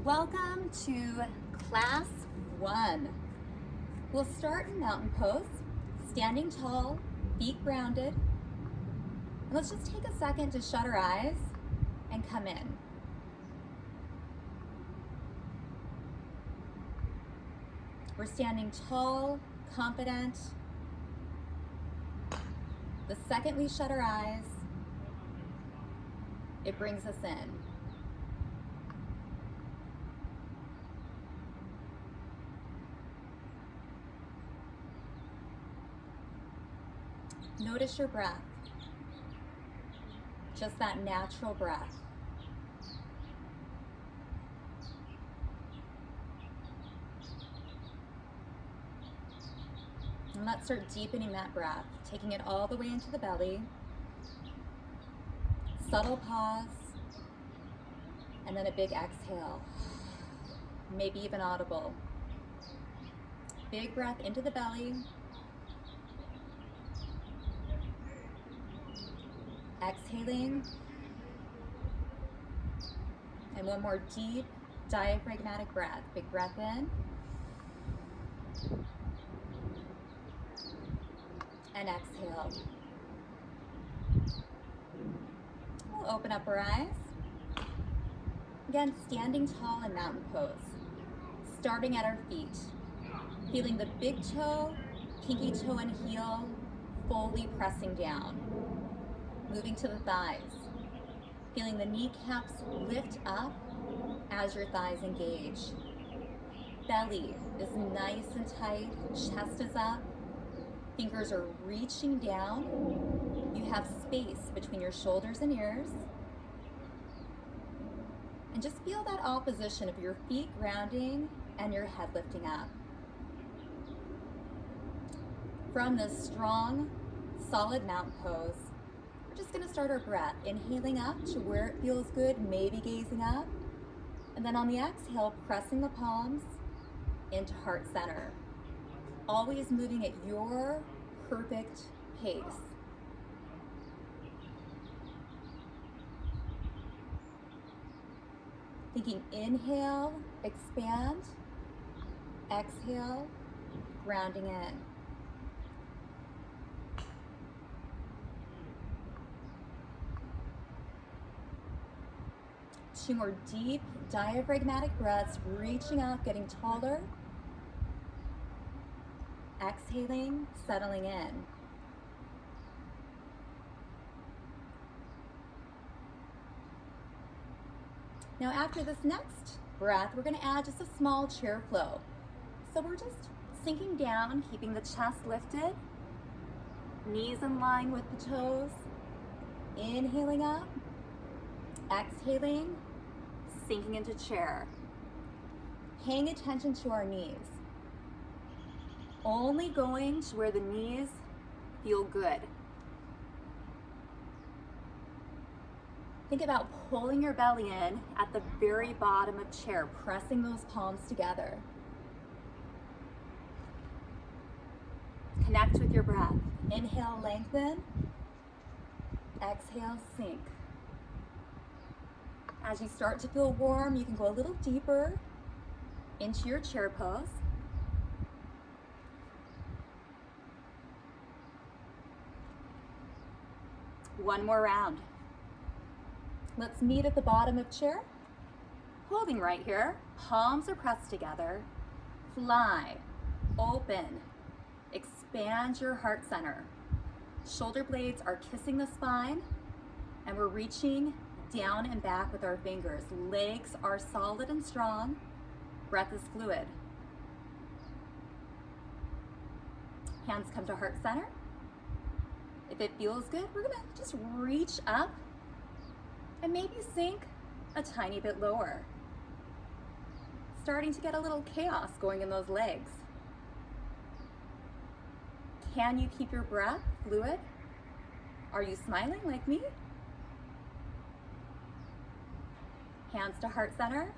Welcome to class 1. We'll start in mountain pose, standing tall, feet grounded. And let's just take a second to shut our eyes and come in. We're standing tall, confident. The second we shut our eyes, it brings us in. Notice your breath, just that natural breath. And let's start deepening that breath, taking it all the way into the belly. Subtle pause, and then a big exhale, maybe even audible. Big breath into the belly. Exhaling, and one more deep diaphragmatic breath. Big breath in, and exhale. We'll open up our eyes. Again, standing tall in mountain pose. Starting at our feet, feeling the big toe, pinky toe, and heel fully pressing down. Moving to the thighs, feeling the kneecaps lift up as your thighs engage. Belly is nice and tight, chest is up, fingers are reaching down. You have space between your shoulders and ears. And just feel that opposition of your feet grounding and your head lifting up. From this strong, solid mountain pose, we're just going to start our breath, inhaling up to where it feels good, maybe gazing up. And then on the exhale, pressing the palms into heart center. Always moving at your perfect pace. Thinking inhale, expand. Exhale, grounding in. 2 more deep diaphragmatic breaths, reaching out, getting taller. Exhaling, settling in. Now after this next breath, we're going to add just a small chair flow. So we're just sinking down, keeping the chest lifted, knees in line with the toes, inhaling up, exhaling, sinking into chair. Paying attention to our knees. Only going to where the knees feel good. Think about pulling your belly in at the very bottom of chair, pressing those palms together. Connect with your breath. Inhale, lengthen. Exhale, sink. As you start to feel warm, you can go a little deeper into your chair pose. One more round. Let's meet at the bottom of chair. Holding right here. Palms are pressed together. Fly, open, expand your heart center. Shoulder blades are kissing the spine, and we're reaching down and back with our fingers. Legs are solid and strong. Breath is fluid. Hands come to heart center. If it feels good, we're gonna just reach up and maybe sink a tiny bit lower. Starting to get a little chaos going in those legs. Can you keep your breath fluid? Are you smiling like me? Hands to heart center.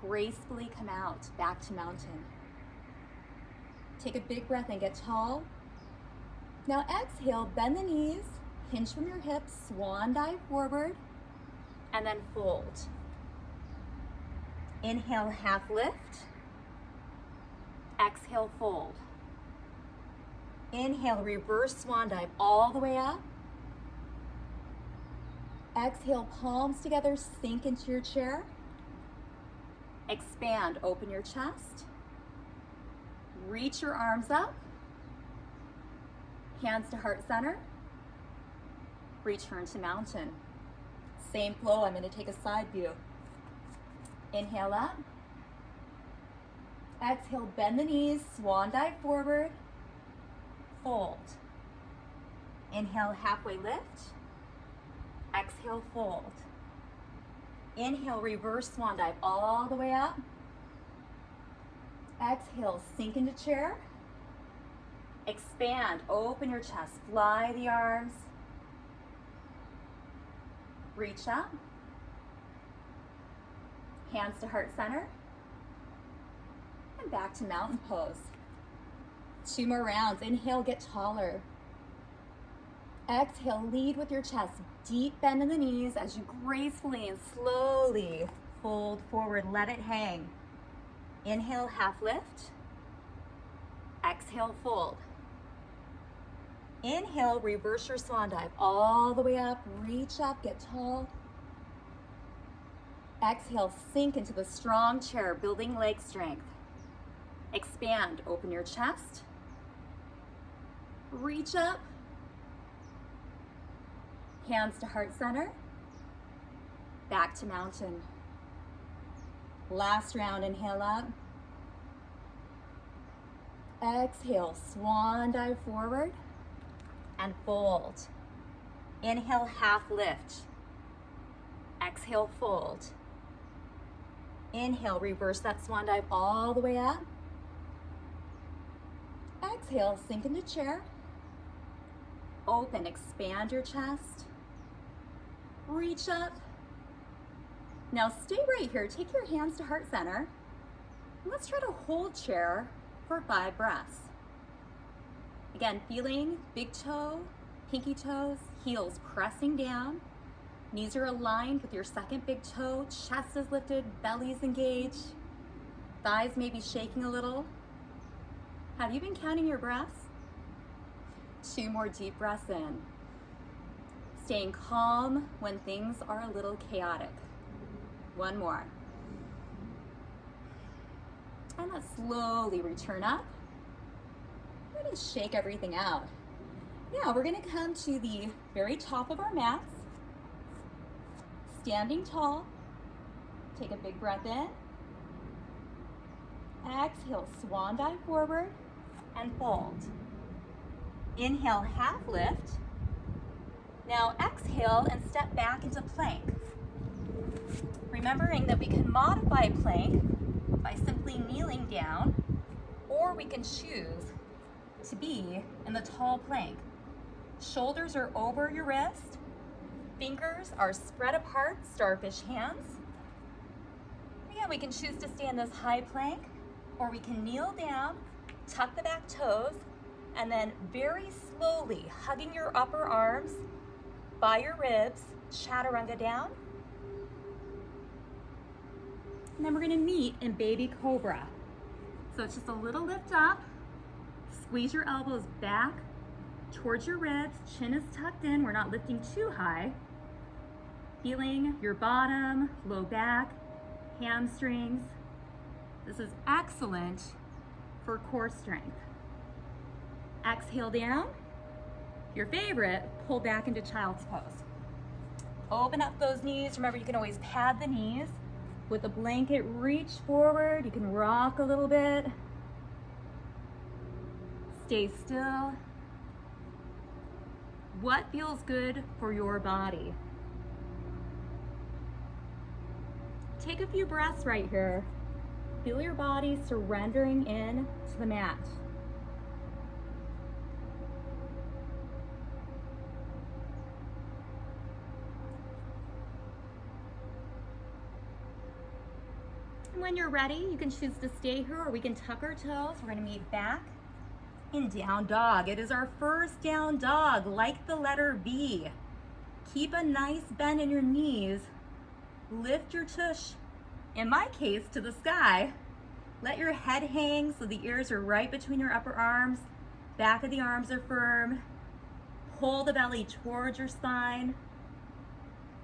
Gracefully come out, back to mountain. Take a big breath and get tall. Now exhale, bend the knees, hinge from your hips, swan dive forward, and then fold. Inhale, half lift. Exhale, fold. Inhale, reverse swan dive all the way up. Exhale, palms together, sink into your chair. Expand, open your chest. Reach your arms up. Hands to heart center. Return to mountain. Same flow, I'm going to take a side view. Inhale up. Exhale, bend the knees, swan dive forward. Fold. Inhale, halfway lift. Exhale, fold. Inhale, reverse swan dive all the way up. Exhale, sink into chair. Expand, open your chest, fly the arms. Reach up. Hands to heart center. And back to mountain pose. 2 more rounds. Inhale, get taller. Exhale, lead with your chest. Deep bend in the knees as you gracefully and slowly fold forward. Let it hang. Inhale, half lift. Exhale, fold. Inhale, reverse your swan dive all the way up. Reach up, get tall. Exhale, sink into the strong chair, building leg strength. Expand, open your chest. Reach up. Hands to heart center. Back to mountain. Last round, inhale up. Exhale, swan dive forward and fold. Inhale, half lift. Exhale, fold. Inhale, reverse that swan dive all the way up. Exhale, sink into chair. Open, expand your chest. Reach up. Now stay right here. Take your hands to heart center. Let's try to hold chair for 5 breaths. Again, feeling big toe, pinky toes, heels pressing down. Knees are aligned with your second big toe. Chest is lifted, belly's engaged. Thighs may be shaking a little. Have you been counting your breaths? 2 more deep breaths in. Staying calm when things are a little chaotic. 1 more. And let's slowly return up. We're going to shake everything out. Now we're going to come to the very top of our mats. Standing tall. Take a big breath in. Exhale, swan dive forward and fold. Inhale, half lift. Now exhale and step back into plank. Remembering that we can modify plank by simply kneeling down, or we can choose to be in the tall plank. Shoulders are over your wrist. Fingers are spread apart, starfish hands. Again, we can choose to stay in this high plank, or we can kneel down, tuck the back toes, and then very slowly hugging your upper arms by your ribs, chaturanga down. And then we're gonna meet in baby cobra. So it's just a little lift up, squeeze your elbows back towards your ribs, chin is tucked in, we're not lifting too high. Feeling your bottom, low back, hamstrings. This is excellent for core strength. Exhale down. Your favorite, pull back into child's pose. Open up those knees. Remember, you can always pad the knees. With a blanket, reach forward. You can rock a little bit. Stay still. What feels good for your body? Take a few breaths right here. Feel your body surrendering in to the mat. When you're ready, you can choose to stay here, or we can tuck our toes. We're gonna meet back in down dog. It is our first down dog, like the letter V. Keep a nice bend in your knees. Lift your tush In my case, to the sky. Let your head hang so the ears are right between your upper arms. Back of the arms are firm. Pull the belly towards your spine.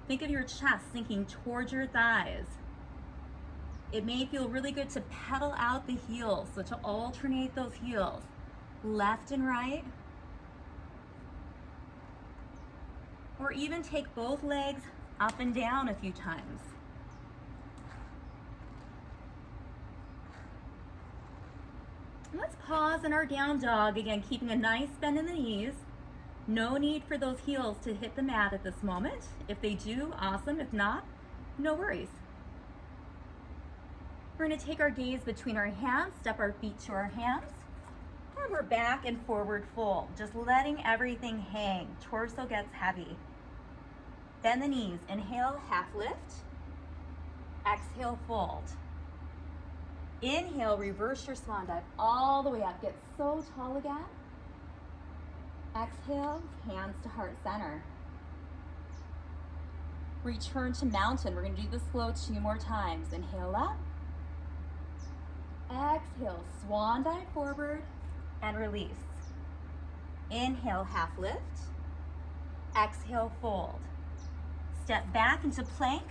Think of your chest sinking towards your thighs. It may feel really good to pedal out the heels, so to alternate those heels, left and right. Or even take both legs up and down a few times. Let's pause in our down dog, again, keeping a nice bend in the knees. No need for those heels to hit the mat at this moment. If they do, awesome. If not, no worries. We're going to take our gaze between our hands, step our feet to our hands, and we're back and forward fold, just letting everything hang. Torso gets heavy. Bend the knees. Inhale, half lift. Exhale, fold. Inhale, reverse your swan dive all the way up. Get so tall again. Exhale, hands to heart center. Return to mountain. We're going to do this slow 2 more times. Inhale up. Exhale, swan dive forward and release. Inhale, half lift. Exhale, fold. Step back into plank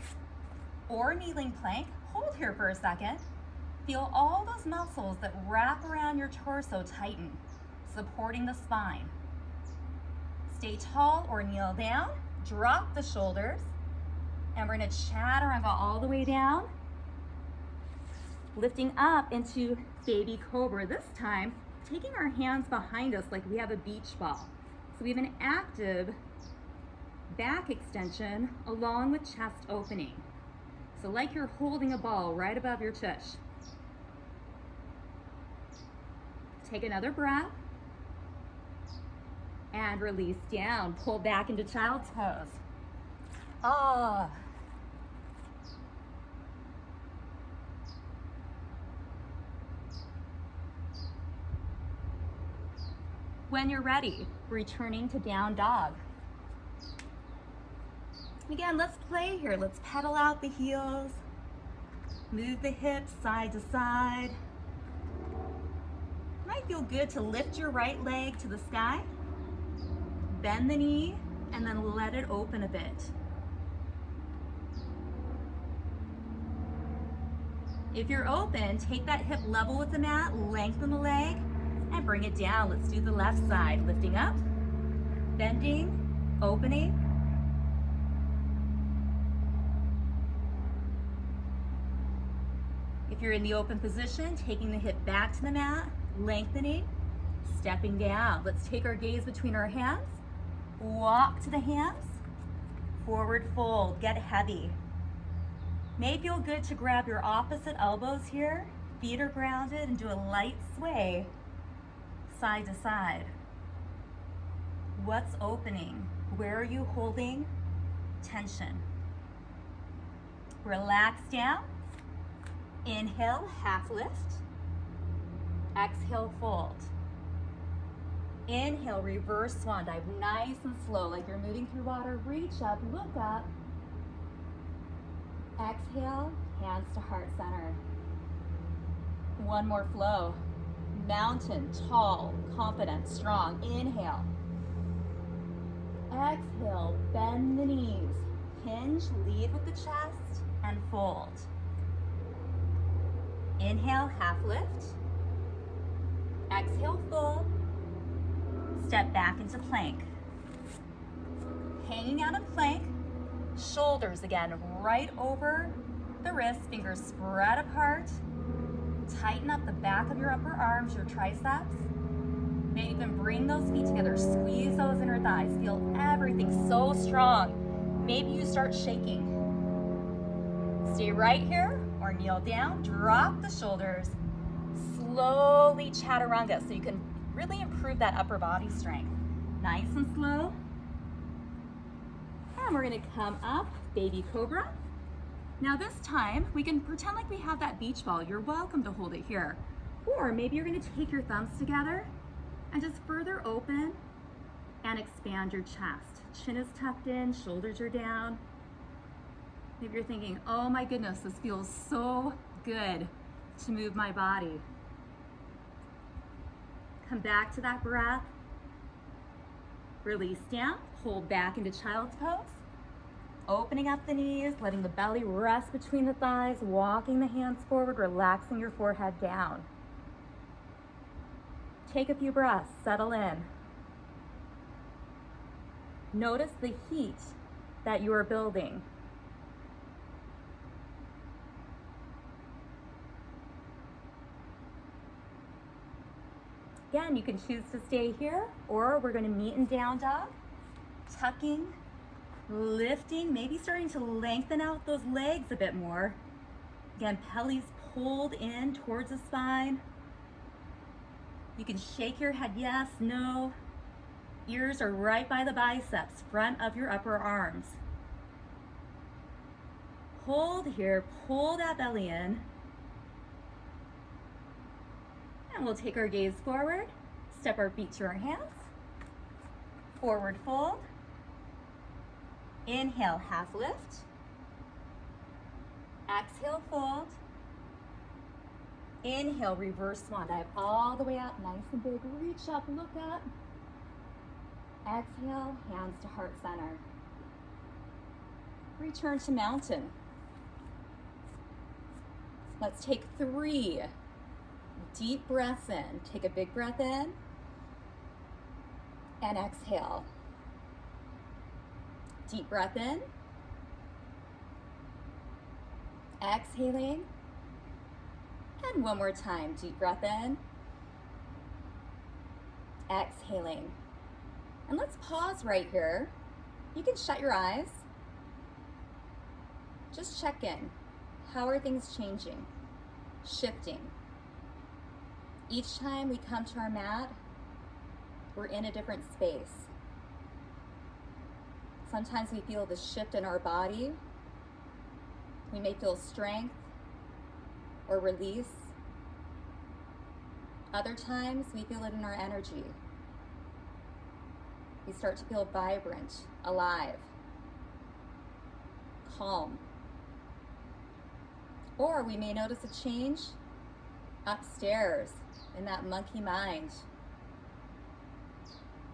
or kneeling plank. Hold here for a second. Feel all those muscles that wrap around your torso tighten, supporting the spine. Stay tall or kneel down. Drop the shoulders. And we're going to chaturanga all the way down. Lifting up into baby cobra. This time, taking our hands behind us like we have a beach ball. So we have an active back extension along with chest opening. So like you're holding a ball right above your tush. Take another breath. And release down. Pull back into child's pose. Ah. When you're ready, returning to down dog. Again, let's play here. Let's pedal out the heels. Move the hips side to side. Might feel good to lift your right leg to the sky. Bend the knee and then let it open a bit. If you're open, take that hip level with the mat, lengthen the leg, and bring it down. Let's do the left side. Lifting up, bending, opening. If you're in the open position, taking the hip back to the mat, lengthening, stepping down. Let's take our gaze between our hands. Walk to the hands. Forward fold. Get heavy. May feel good to grab your opposite elbows here. Feet are grounded and do a light sway side to side. What's opening? Where are you holding tension? Relax down. Inhale, half lift. Exhale, fold. Inhale, reverse swan dive. Nice and slow, like you're moving through water. Reach up, look up. Exhale, hands to heart center. One more flow. Mountain, tall, confident, strong. Inhale. Exhale, bend the knees. Hinge, lead with the chest, and fold. Inhale, half lift. Exhale, fold. Step back into plank. Hanging out of plank. Shoulders again right over the wrists, fingers spread apart. Tighten up the back of your upper arms, your triceps. Maybe even bring those feet together, squeeze those inner thighs. Feel everything so strong. Maybe you start shaking. Stay right here or kneel down, drop the shoulders. Slowly chaturanga so you can really improve that upper body strength. Nice and slow. And we're gonna come up, baby cobra. Now this time, we can pretend like we have that beach ball. You're welcome to hold it here. Or maybe you're gonna take your thumbs together and just further open and expand your chest. Chin is tucked in, shoulders are down. Maybe you're thinking, oh my goodness, this feels so good to move my body. Come back to that breath. Release down, hold back into child's pose. Opening up the knees, letting the belly rest between the thighs, walking the hands forward, relaxing your forehead down. Take a few breaths, settle in. Notice the heat that you are building. Again, you can choose to stay here, or we're going to meet in down dog, tucking, lifting, maybe starting to lengthen out those legs a bit more. Again, belly's pulled in towards the spine. You can shake your head yes, no. Ears are right by the biceps, front of your upper arms. Hold here, pull that belly in. And we'll take our gaze forward, step our feet to our hands, forward fold. Inhale, half lift. Exhale, fold. Inhale, reverse swan dive all the way up, nice and big. Reach up, look up. Exhale, hands to heart center. Return to mountain. Let's take 3 deep breaths in. Take a big breath in and exhale. Deep breath in. Exhaling. And one more time, deep breath in. Exhaling. And let's pause right here. You can shut your eyes. Just check in. How are things changing? Shifting. Each time we come to our mat, we're in a different space. Sometimes we feel the shift in our body. We may feel strength or release. Other times we feel it in our energy. We start to feel vibrant, alive, calm. Or we may notice a change upstairs in that monkey mind.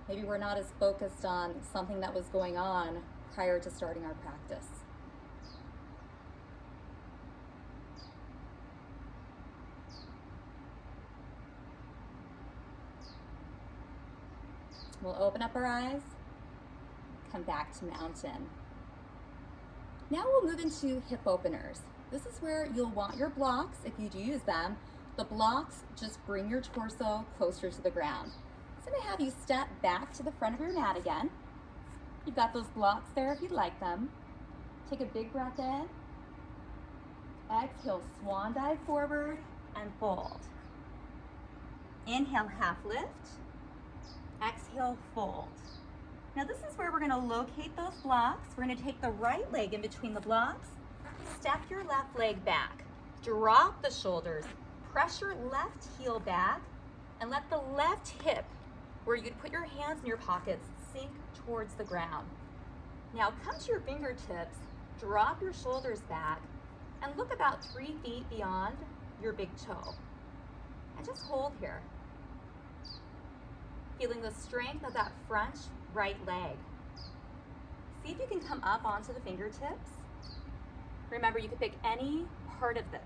Maybe we're not as focused on something that was going on prior to starting our practice. We'll open up our eyes, come back to mountain. Now we'll move into hip openers. This is where you'll want your blocks, if you do use them. The blocks just bring your torso closer to the ground. So I'm going to have you step back to the front of your mat again. You've got those blocks there if you'd like them. Take a big breath in. Exhale, swan dive forward and fold. Inhale, half lift. Exhale, fold. Now this is where we're going to locate those blocks. We're going to take the right leg in between the blocks. Step your left leg back. Drop the shoulders. Press your left heel back and let the left hip, where you'd put your hands in your pockets, sink towards the ground. Now come to your fingertips, drop your shoulders back, and look about 3 feet beyond your big toe. And just hold here. Feeling the strength of that front right leg. See if you can come up onto the fingertips. Remember, you can pick any part of this.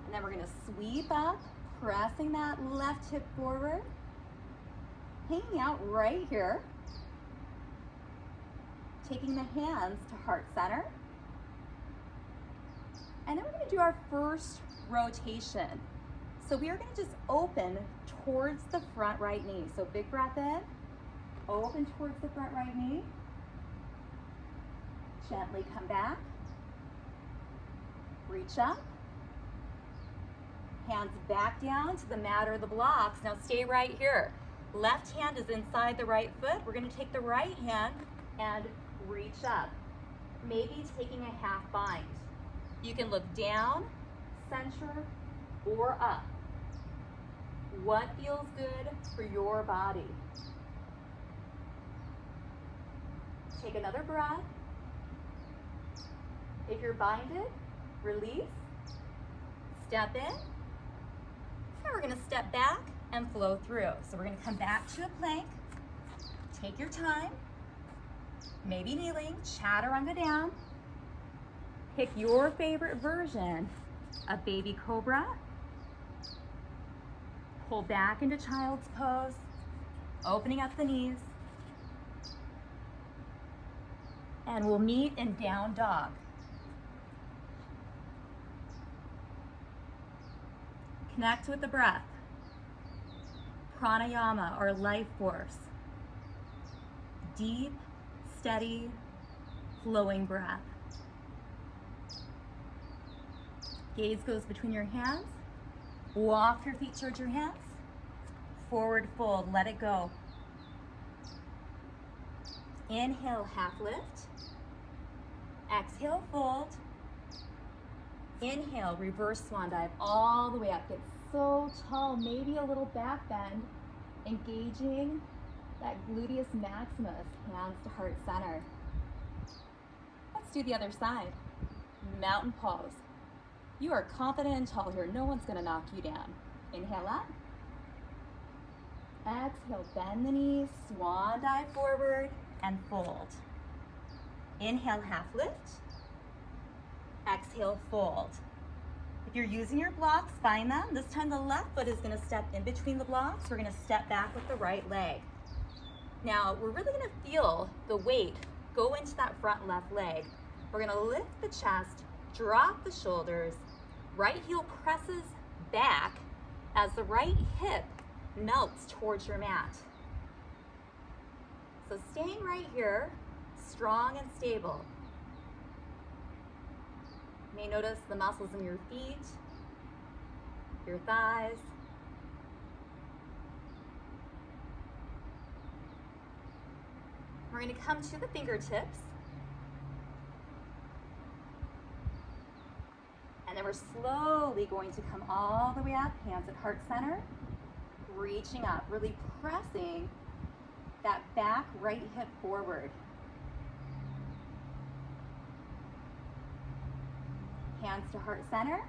And then we're going to sweep up, pressing that left hip forward, hanging out right here. Taking the hands to heart center. And then we're going to do our first rotation. So we are going to just open towards the front right knee. So big breath in, open towards the front right knee. Gently come back. Reach up. Hands back down to the mat or the blocks. Now stay right here. Left hand is inside the right foot. We're going to take the right hand and reach up. Maybe taking a half bind. You can look down, center, or up. What feels good for your body? Take another breath. If you're binded, release, step in, and we're gonna step back and flow through. So we're gonna come back to a plank, take your time, maybe kneeling, chaturanga down, pick your favorite version of baby cobra, pull back into child's pose, opening up the knees, and we'll meet in down dog. Connect with the breath. Pranayama, or life force. Deep, steady, flowing breath. Gaze goes between your hands. Walk your feet towards your hands. Forward fold, let it go. Inhale, half lift. Exhale, fold. Inhale, reverse swan dive all the way up. Get so tall, maybe a little back bend, engaging that gluteus maximus, hands to heart center. Let's do the other side. Mountain pose. You are confident and tall here. No one's gonna knock you down. Inhale up. Exhale, bend the knees, swan dive forward and fold. Inhale, half lift. Exhale, fold. If you're using your blocks, find them. This time the left foot is gonna step in between the blocks. We're gonna step back with the right leg. Now, we're really gonna feel the weight go into that front left leg. We're gonna lift the chest, drop the shoulders, right heel presses back as the right hip melts towards your mat. So staying right here, strong and stable. You may notice the muscles in your feet, your thighs. We're going to come to the fingertips. And then we're slowly going to come all the way up, hands at heart center, reaching up, really pressing that back right hip forward. Hands to heart center,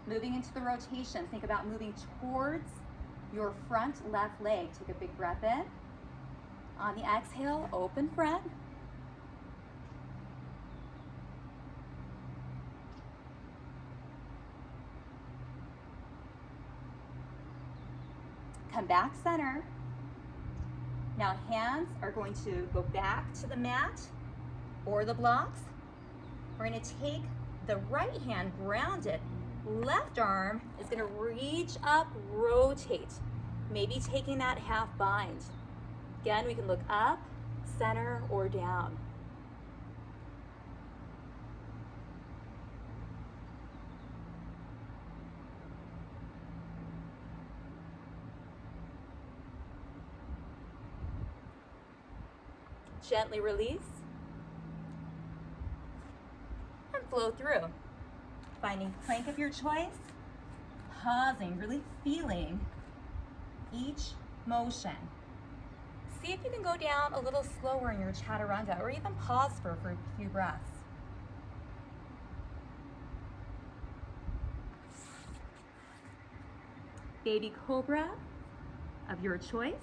moving into the rotation. Think about moving towards your front left leg. Take a big breath in. On the exhale, open front. Come back center. Now hands are going to go back to the mat or the blocks. We're going to take the right hand grounded. Left arm is going to reach up, rotate. Maybe taking that half bind. Again, we can look up, center, or down. Gently release and flow through. Finding plank of your choice, pausing, really feeling each motion. See if you can go down a little slower in your chaturanga or even pause for a few breaths. Baby cobra of your choice.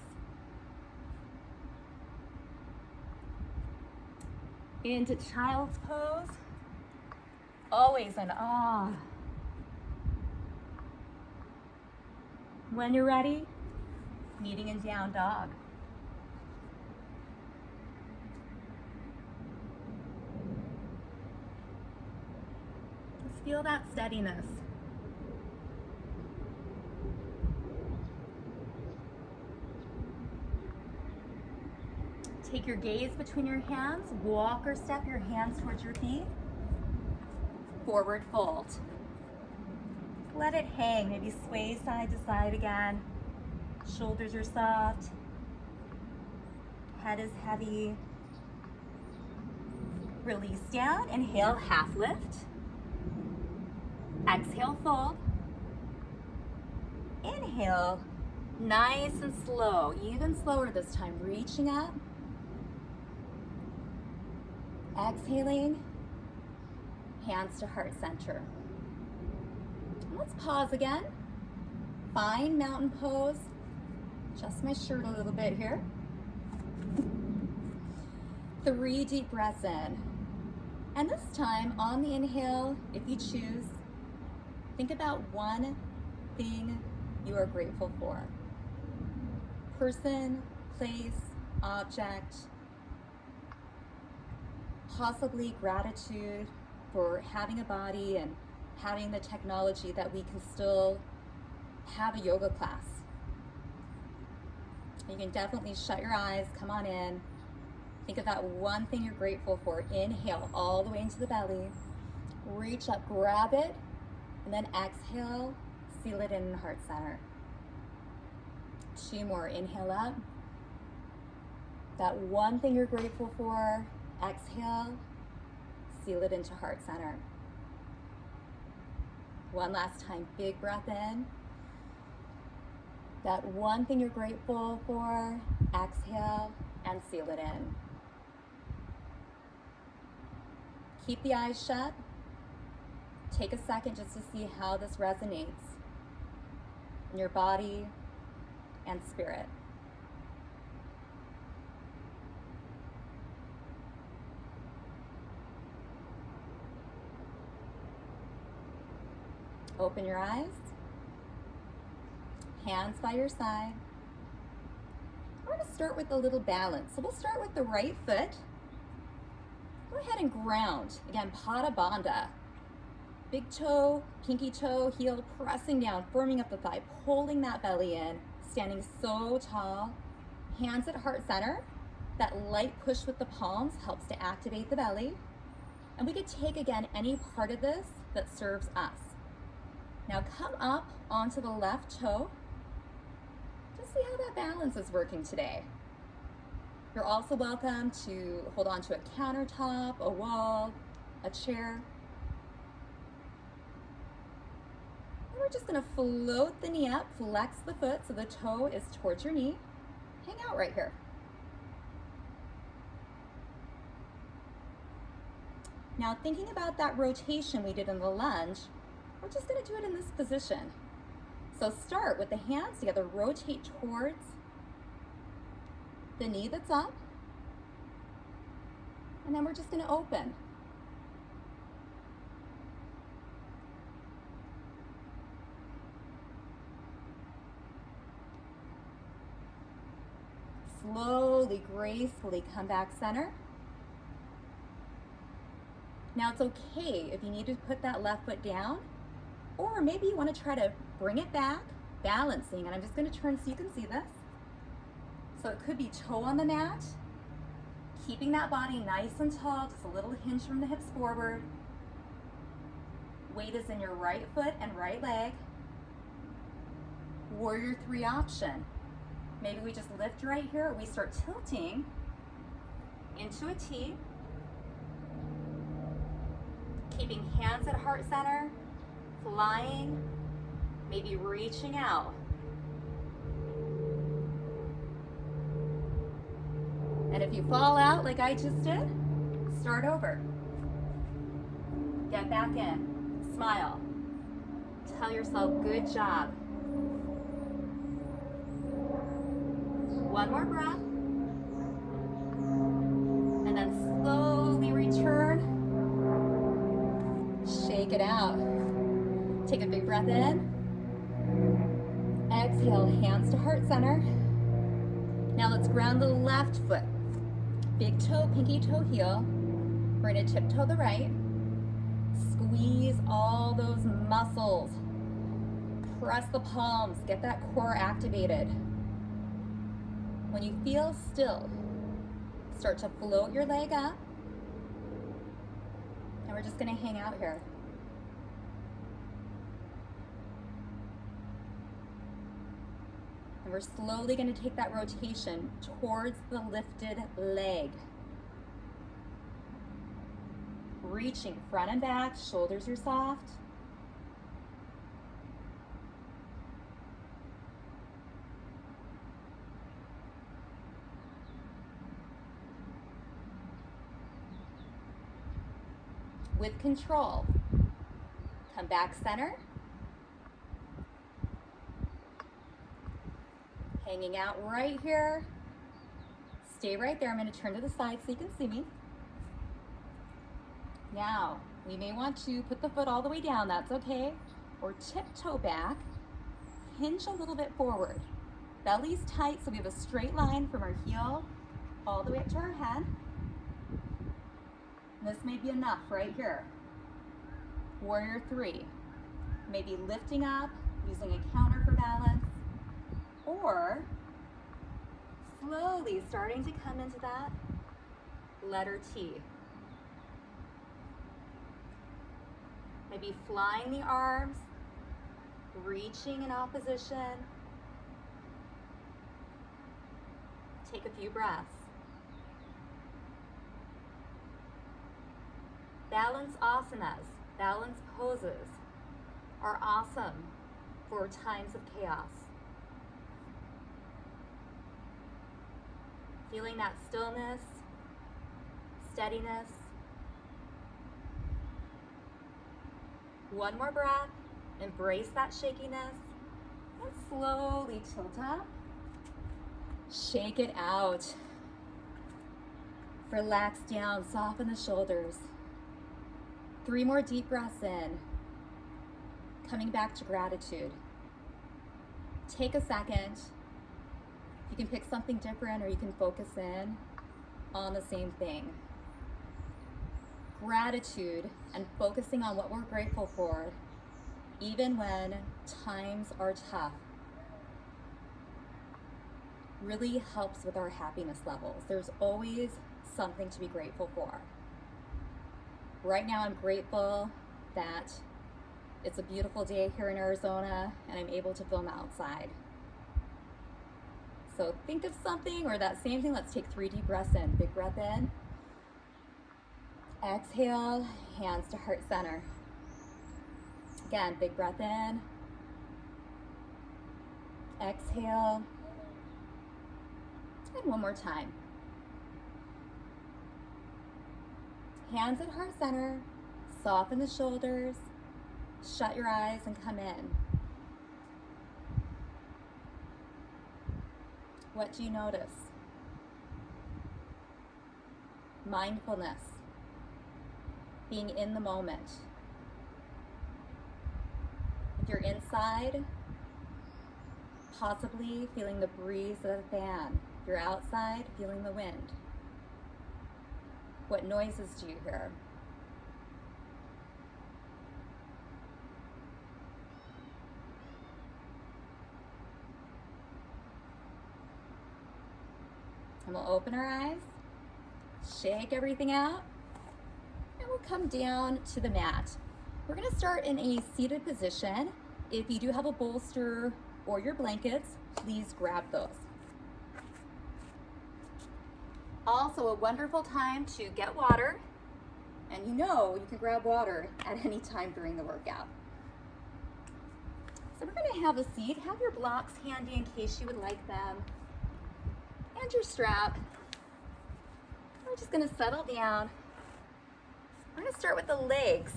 Into child's pose, always in awe. When you're ready, meeting in down dog. Just feel that steadiness. Take your gaze between your hands, walk or step your hands towards your feet. Forward fold. Let it hang, maybe sway side to side again. Shoulders are soft. Head is heavy. Release down, inhale, half lift. Exhale, fold. Inhale, nice and slow, even slower this time, reaching up. Exhaling, hands to heart center. Let's pause again. Find mountain pose. Adjust my shirt a little bit here. 3 deep breaths in. And this time on the inhale, if you choose, think about one thing you are grateful for. Person, place, object, possibly gratitude for having a body and having the technology that we can still have a yoga class. You can definitely shut your eyes, come on in. Think of that one thing you're grateful for. Inhale all the way into the belly. Reach up, grab it, and then exhale, seal it in heart center. 2 more, inhale up. That one thing you're grateful for, exhale, seal it into heart center. One last time, big breath in. That one thing you're grateful for, exhale, and seal it in. Keep the eyes shut. Take a second just to see how this resonates in your body and spirit. Open your eyes. Hands by your side. We're going to start with a little balance. So we'll start with the right foot. Go ahead and ground. Again, Pada Bandha. Big toe, pinky toe, heel pressing down, firming up the thigh, pulling that belly in, standing so tall. Hands at heart center. That light push with the palms helps to activate the belly. And we could take, again, any part of this that serves us. Now come up onto the left toe. Just see how that balance is working today. You're also welcome to hold on to a countertop, a wall, a chair. And we're just gonna float the knee up, flex the foot so the toe is towards your knee. Hang out right here. Now thinking about that rotation we did in the lunge, we're just gonna do it in this position. So start with the hands together, rotate towards the knee that's up, and then we're just gonna open. Slowly, gracefully come back center. Now it's okay if you need to put that left foot down, or maybe you want to try to bring it back, balancing, and I'm just going to turn so you can see this. So it could be toe on the mat, keeping that body nice and tall, just a little hinge from the hips forward. Weight is in your right foot and right leg. Warrior 3 option. Maybe we just lift right here, or we start tilting into a T. Keeping hands at heart center, flying, maybe reaching out. And if you fall out like I just did, start over. Get back in, smile. Tell yourself, good job. One more breath. And then slowly return. Shake it out. Take a big breath in. Exhale, hands to heart center. Now let's ground the left foot. Big toe, pinky toe, heel. We're gonna tiptoe the right. Squeeze all those muscles. Press the palms, get that core activated. When you feel still, start to float your leg up. And we're just gonna hang out here. And we're slowly gonna take that rotation towards the lifted leg. Reaching front and back, shoulders are soft. with control. Come back center. Hanging out right here. Stay right there. I'm going to turn to the side so you can see me. Now, we may want to put the foot all the way down. That's okay. Or tiptoe back. Hinge a little bit forward. Belly's tight, so we have a straight line from our heel all the way up to our head. And this may be enough right here. Warrior 3. Maybe lifting up, using a counter for balance, or slowly starting to come into that letter T. Maybe flying the arms, reaching in opposition. Take a few breaths. Balance asanas, balance poses are awesome for times of chaos. Feeling that stillness, steadiness. One more breath, embrace that shakiness, and slowly tilt up. Shake it out. Relax down, soften the shoulders. 3 more deep breaths in. Coming back to gratitude. Take a second. You can pick something different or you can focus in on the same thing. Gratitude and focusing on what we're grateful for, even when times are tough, really helps with our happiness levels. There's always something to be grateful for. Right now, I'm grateful that it's a beautiful day here in Arizona and I'm able to film outside. So think of something or that same thing. Let's take 3 deep breaths in. Big breath in. Exhale, hands to heart center. Again, big breath in. Exhale. And one more time. Hands at heart center. Soften the shoulders. Shut your eyes and come in. What do you notice? Mindfulness. Being in the moment. If you're inside, possibly feeling the breeze of the fan. If you're outside, feeling the wind. What noises do you hear? And we'll open our eyes, shake everything out, and we'll come down to the mat. We're gonna start in a seated position. If you do have a bolster or your blankets, please grab those. Also, a wonderful time to get water, and you know you can grab water at any time during the workout. So we're gonna have a seat. Have your blocks handy in case you would like them, and your strap. We're just gonna settle down. We're gonna start with the legs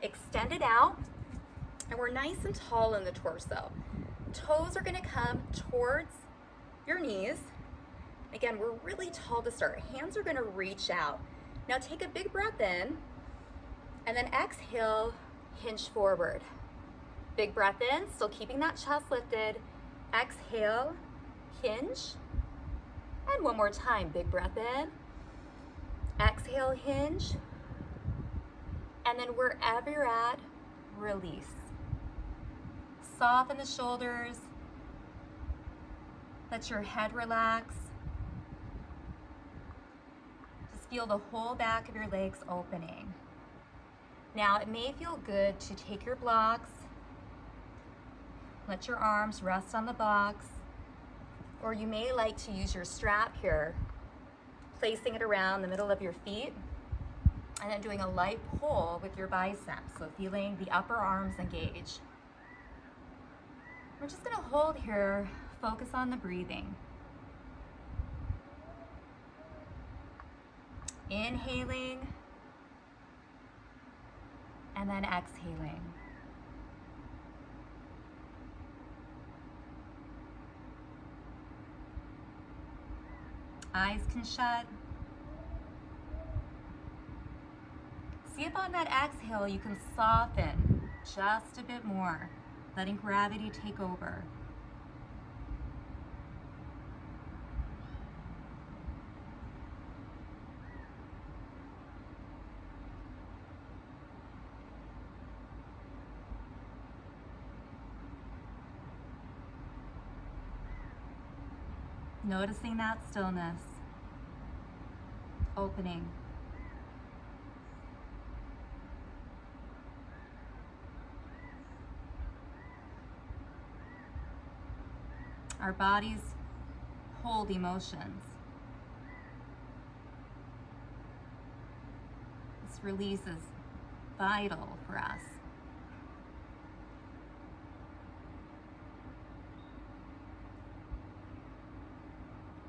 extended out, and we're nice and tall in the torso. Toes are gonna come towards your knees. Again, we're really tall to start. Hands are gonna reach out. Now take a big breath in, and then exhale, hinge forward. Big breath in, still keeping that chest lifted. Exhale, hinge. And one more time, big breath in. Exhale, hinge. And then wherever you're at, release. Soften the shoulders. Let your head relax. Just feel the whole back of your legs opening. Now, it may feel good to take your blocks, let your arms rest on the box, or you may like to use your strap here, placing it around the middle of your feet, and then doing a light pull with your biceps, so feeling the upper arms engage. We're just gonna hold here, focus on the breathing. Inhaling and then exhaling. Eyes can shut. See if on that exhale you can soften just a bit more, letting gravity take over. Noticing that stillness, opening. Our bodies hold emotions. This release is vital for us.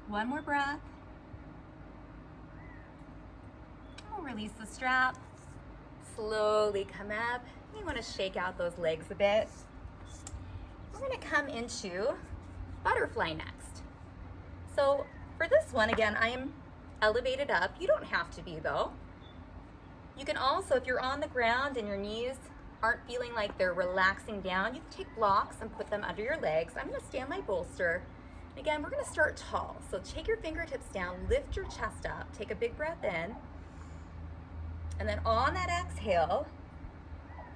One more breath. We'll release the strap. Slowly come up. You want to shake out those legs a bit. We're going to come into butterfly next. So for this one, again, I am elevated up. You don't have to be though. You can also, if you're on the ground and your knees aren't feeling like they're relaxing down, you can take blocks and put them under your legs. I'm going to stand my bolster. Again, we're going to start tall. So take your fingertips down, lift your chest up, take a big breath in, and then on that exhale,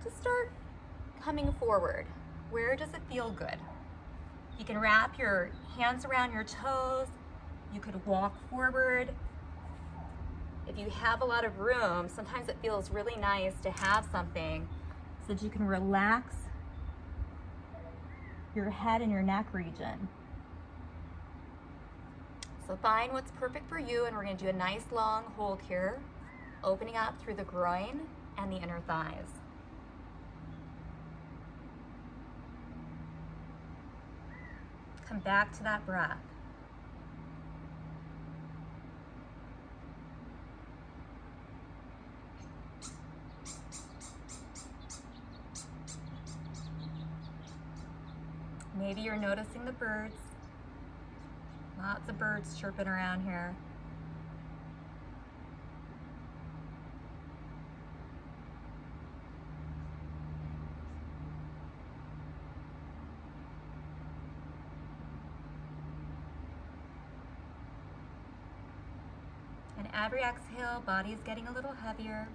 just start coming forward. Where does it feel good? You can wrap your hands around your toes. You could walk forward. If you have a lot of room, sometimes it feels really nice to have something so that you can relax your head and your neck region. So find what's perfect for you, and we're going to do a nice long hold here, opening up through the groin and the inner thighs. Come back to that breath. Maybe you're noticing the birds. Lots of birds chirping around here. And every exhale, body is getting a little heavier.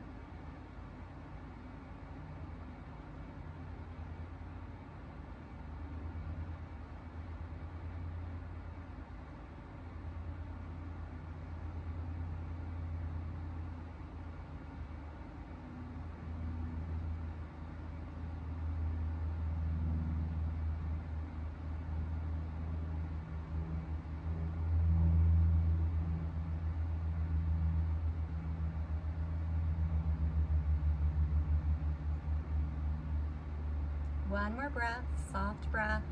One more breath, soft breath.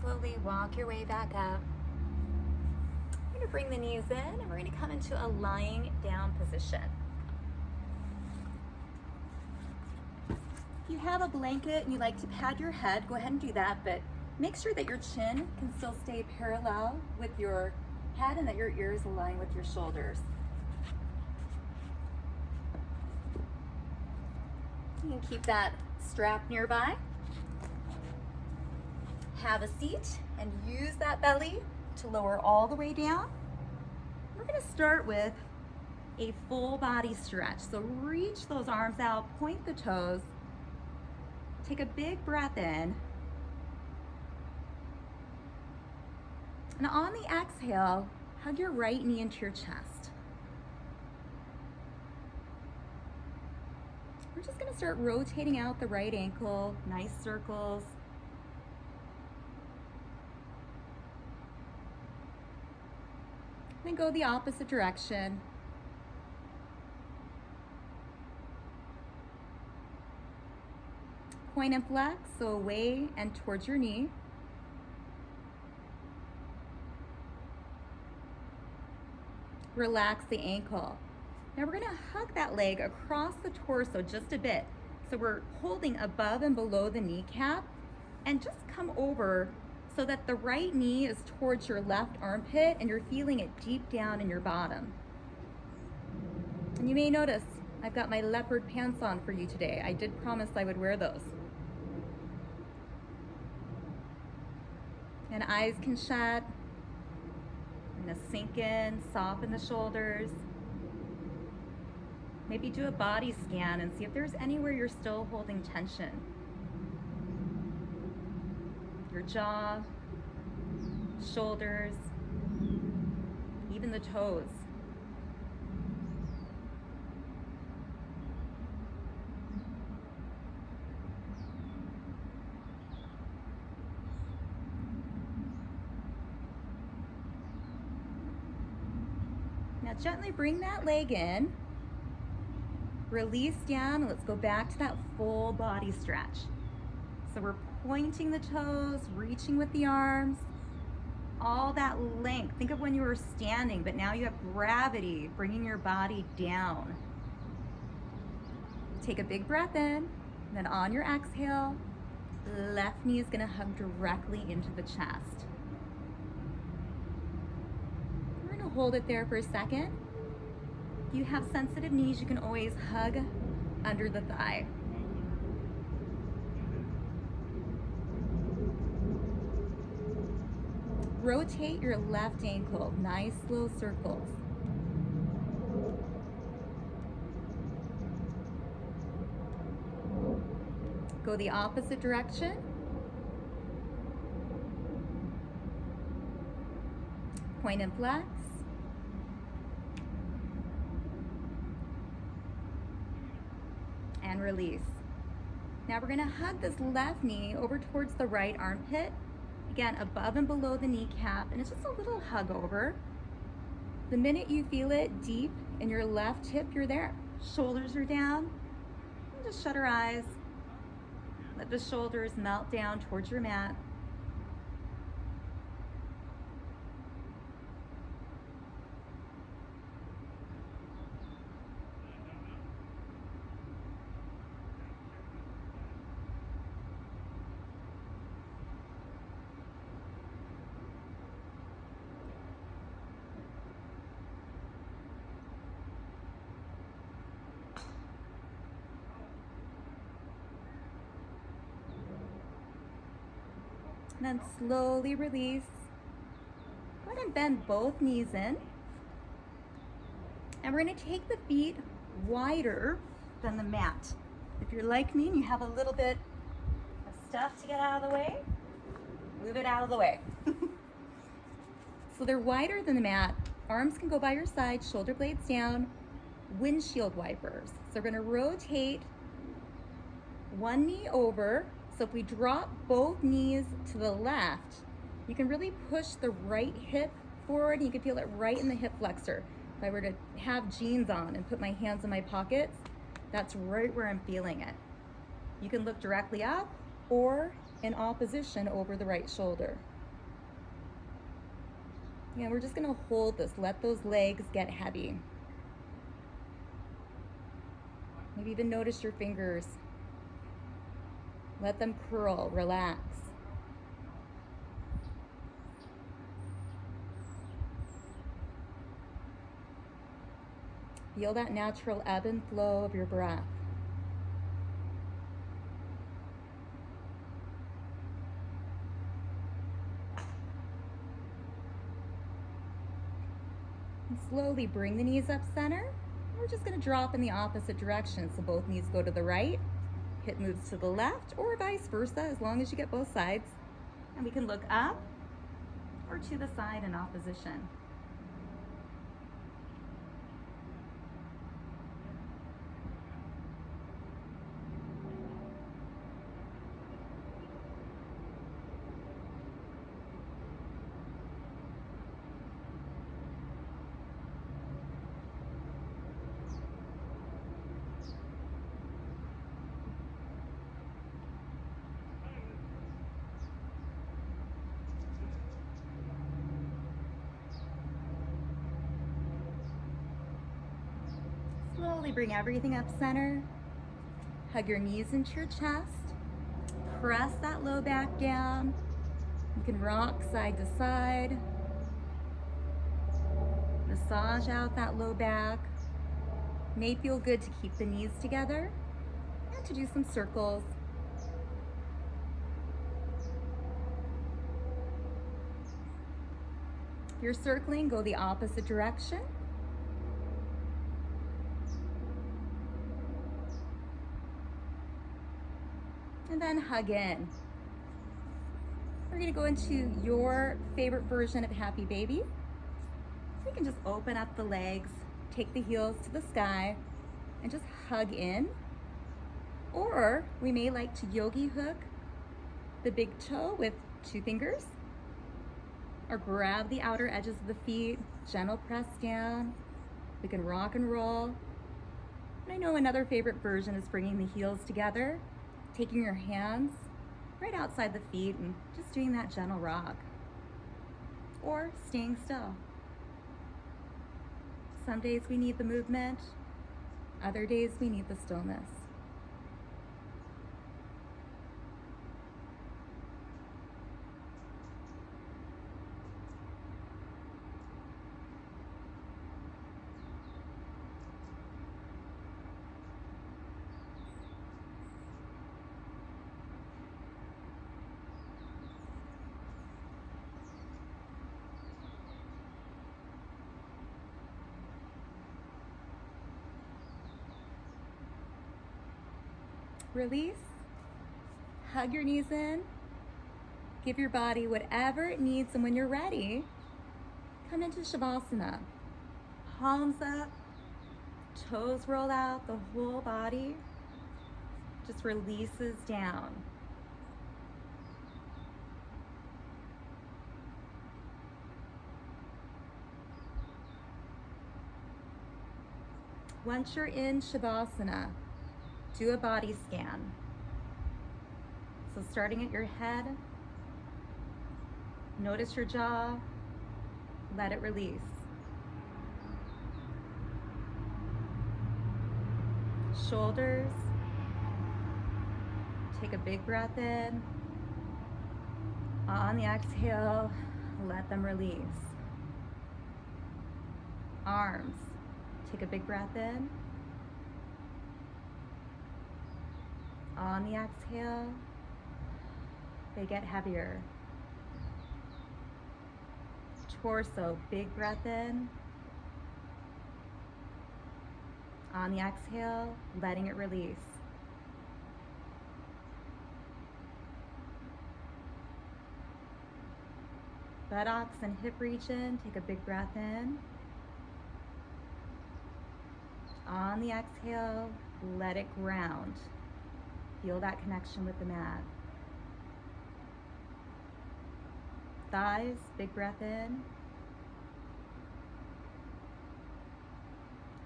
Slowly walk your way back up. We're going to bring the knees in and we're going to come into a lying down position. If you have a blanket and you like to pad your head, go ahead and do that, but make sure that your chin can still stay parallel with your head and that your ears align with your shoulders. You can keep that strap nearby. Have a seat and use that belly to lower all the way down. We're going to start with a full body stretch. So reach those arms out, point the toes, take a big breath in. And on the exhale, hug your right knee into your chest. We're just going to start rotating out the right ankle, nice circles. Then go the opposite direction. Point and flex, so away and towards your knee. Relax the ankle. Now we're gonna hug that leg across the torso just a bit. So we're holding above and below the kneecap, and just come over so that the right knee is towards your left armpit and you're feeling it deep down in your bottom. And you may notice I've got my leopard pants on for you today. I did promise I would wear those. And eyes can shut. I'm gonna sink in, soften the shoulders. Maybe do a body scan and see if there's anywhere you're still holding tension. Your jaw, shoulders, even the toes. Now gently bring that leg in. Release down, and let's go back to that full body stretch. So we're pointing the toes, reaching with the arms, all that length. Think of when you were standing, but now you have gravity bringing your body down. Take a big breath in, and then on your exhale, left knee is gonna hug directly into the chest. We're gonna hold it there for a second. If you have sensitive knees, you can always hug under the thigh. Rotate your left ankle, nice slow circles. Go the opposite direction. Point and flex. And release. Now we're gonna hug this left knee over towards the right armpit. Again, above and below the kneecap, and it's just a little hug over. The minute you feel it deep in your left hip, you're there. Shoulders are down. And just shut our eyes. Let the shoulders melt down towards your mat. And then slowly release. Go ahead and bend both knees in. And we're going to take the feet wider than the mat. If you're like me and you have a little bit of stuff to get out of the way, move it out of the way. So they're wider than the mat. Arms can go by your side, shoulder blades down, windshield wipers. So we're going to rotate one knee over. So if we drop both knees to the left, you can really push the right hip forward, and you can feel it right in the hip flexor. If I were to have jeans on and put my hands in my pockets, that's right where I'm feeling it. You can look directly up or in opposition over the right shoulder. Yeah, we're just gonna hold this, let those legs get heavy. Maybe even notice your fingers. Let them curl, relax. Feel that natural ebb and flow of your breath. And slowly bring the knees up center. We're just going to drop in the opposite direction, so both knees go to the right. Hip moves to the left, or vice versa, as long as you get both sides. And we can look up or to the side in opposition. Slowly bring everything up center. Hug your knees into your chest. Press that low back down. You can rock side to side. Massage out that low back. May feel good to keep the knees together and to do some circles. If you're circling, go the opposite direction. And then hug in. We're gonna go into your favorite version of Happy Baby. So you can just open up the legs, take the heels to the sky, and just hug in. Or we may like to yogi hook the big toe with 2 fingers, or grab the outer edges of the feet, gentle press down. We can rock and roll. And I know another favorite version is bringing the heels together, taking your hands right outside the feet and just doing that gentle rock, or staying still. Some days we need the movement, other days we need the stillness. Release, hug your knees in, give your body whatever it needs, and when you're ready, come into Shavasana. Palms up, toes roll out, the whole body just releases down. Once you're in Shavasana, do a body scan. So starting at your head, notice your jaw, let it release. Shoulders, take a big breath in. On the exhale, let them release. Arms, take a big breath in. On the exhale, they get heavier. Torso, big breath in. On the exhale, letting it release. Buttocks and hip region, take a big breath in. On the exhale, let it ground. Feel that connection with the mat. Thighs, big breath in.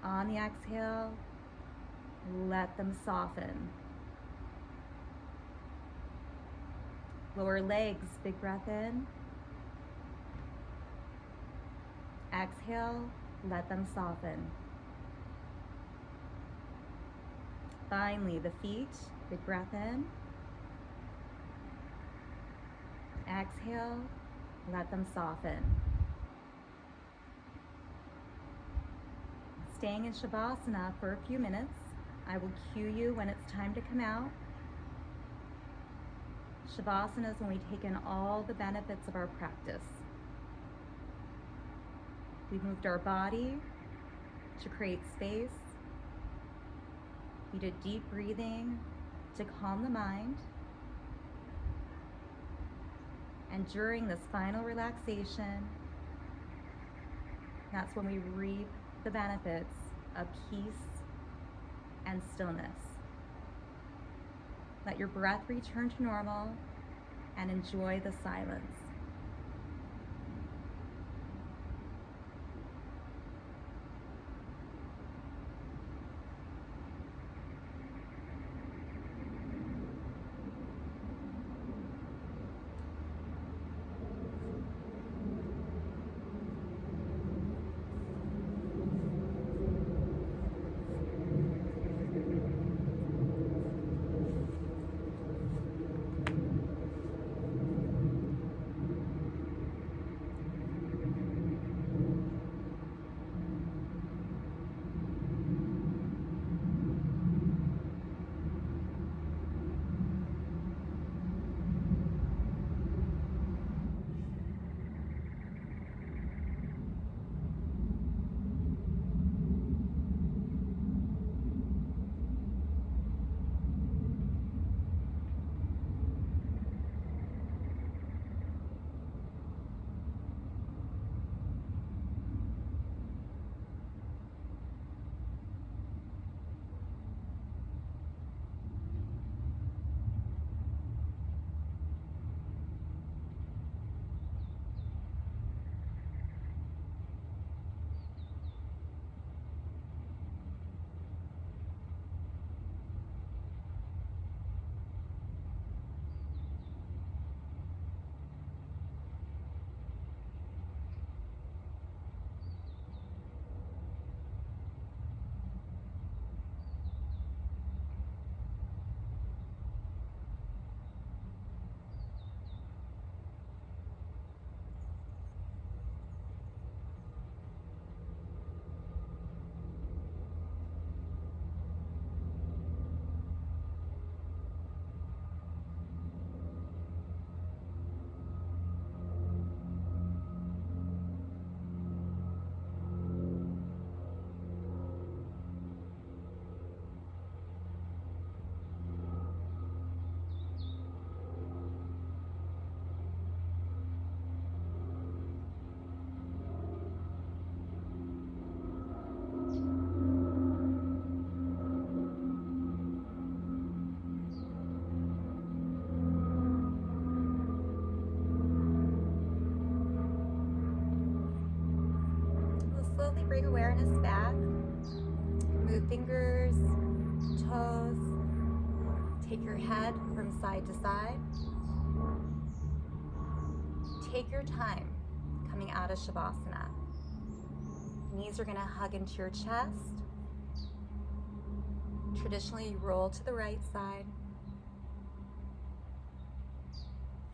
On the exhale, let them soften. Lower legs, big breath in. Exhale, let them soften. Finally, the feet, big breath in. Exhale, let them soften. Staying in Shavasana for a few minutes. I will cue you when it's time to come out. Shavasana is when we take in all the benefits of our practice. We've moved our body to create space. We did deep breathing to calm the mind. And during this final relaxation, that's when we reap the benefits of peace and stillness. Let your breath return to normal and enjoy the silence. awareness back. Move fingers, toes. Take your head from side to side. Take your time coming out of Shavasana. Knees are going to hug into your chest. Traditionally, you roll to the right side.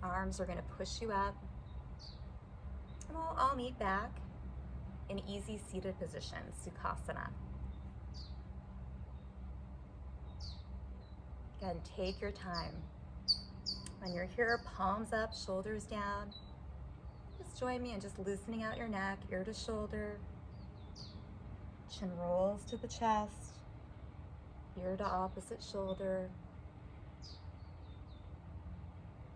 Arms are going to push you up. And we'll all meet back in easy seated position, Sukhasana. Again, take your time. When you're here, palms up, shoulders down. Just join me in just loosening out your neck, ear to shoulder. Chin rolls to the chest, ear to opposite shoulder.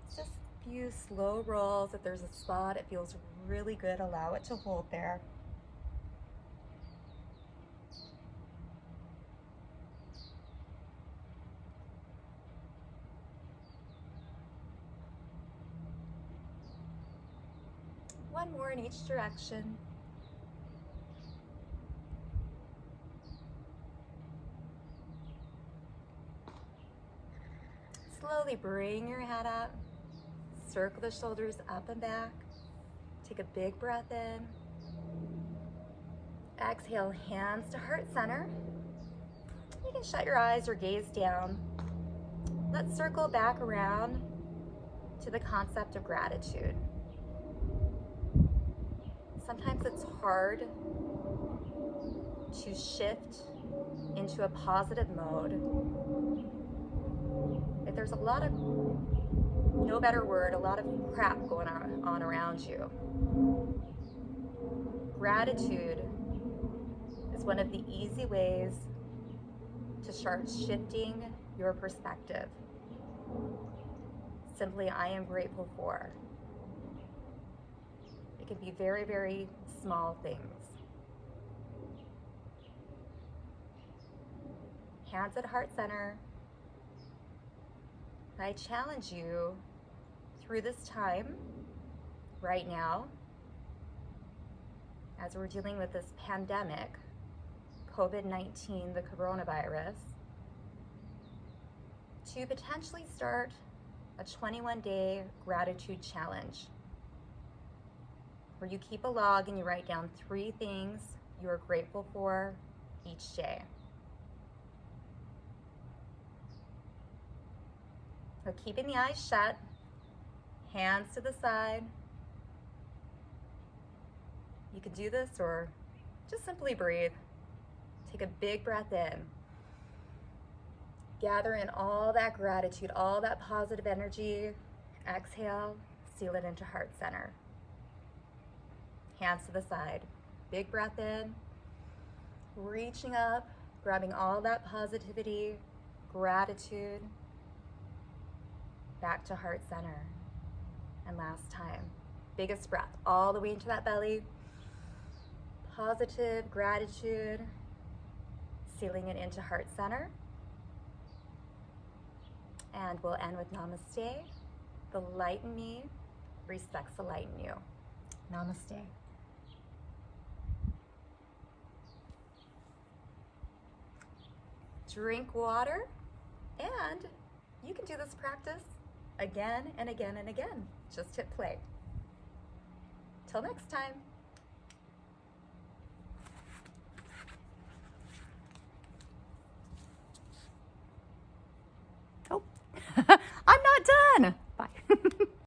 Just a few slow rolls. If there's a spot it feels really good, allow it to hold there. One more in each direction. Slowly bring your head up, circle the shoulders up and back. Take a big breath in. Exhale, hands to heart center. You can shut your eyes or gaze down. Let's circle back around to the concept of gratitude. Sometimes it's hard to shift into a positive mode. If there's a lot of, no better word, a lot of crap going on around you. Gratitude is one of the easy ways to start shifting your perspective. Simply, I am grateful for. It can be very, very small things. Hands at heart center. I challenge you through this time, right now, as we're dealing with this pandemic, COVID-19, the coronavirus, to potentially start a 21-day gratitude challenge, where you keep a log and you write down 3 things you are grateful for each day. So keeping the eyes shut, hands to the side. You could do this or just simply breathe. Take a big breath in. Gather in all that gratitude, all that positive energy. Exhale, seal it into heart center. Hands to the side. Big breath in. Reaching up, grabbing all that positivity, gratitude. Back to heart center. And last time, biggest breath all the way into that belly. Positive gratitude, sealing it into heart center. And we'll end with namaste. The light in me respects the light in you. Namaste. Drink water, and you can do this practice again and again and again. Just hit play. Till next time.